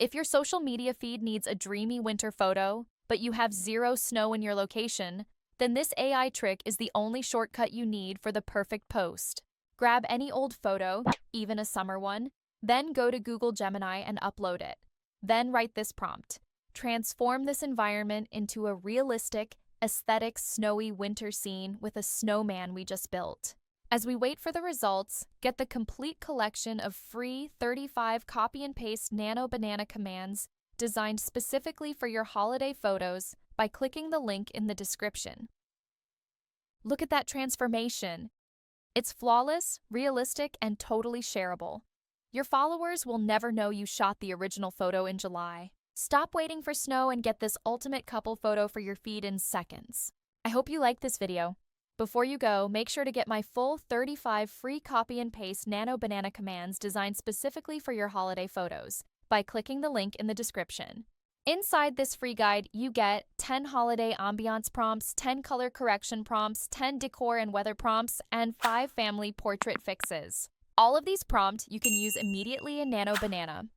If your social media feed needs a dreamy winter photo, but you have zero snow in your location, then this AI trick is the only shortcut you need for the perfect post. Grab any old photo, even a summer one, then go to Google Gemini and upload it. Then write this prompt. Transform this environment into a realistic, aesthetic snowy winter scene with a snowman we just built. As we wait for the results, get the complete collection of free 35 copy and paste Nano banana commands designed specifically for your holiday photos by clicking the link in the description. Look at that transformation. It's flawless, realistic, and totally shareable. Your followers will never know you shot the original photo in July. Stop waiting for snow and get this ultimate couple photo for your feed in seconds. I hope you liked this video. Before you go, make sure to get my full 35 free copy and paste Nano banana commands designed specifically for your holiday photos by clicking the link in the description. Inside this free guide, you get 10 holiday ambiance prompts, 10 color correction prompts, 10 decor and weather prompts, and 5 family portrait fixes. All of these prompts you can use immediately in Nano Banana.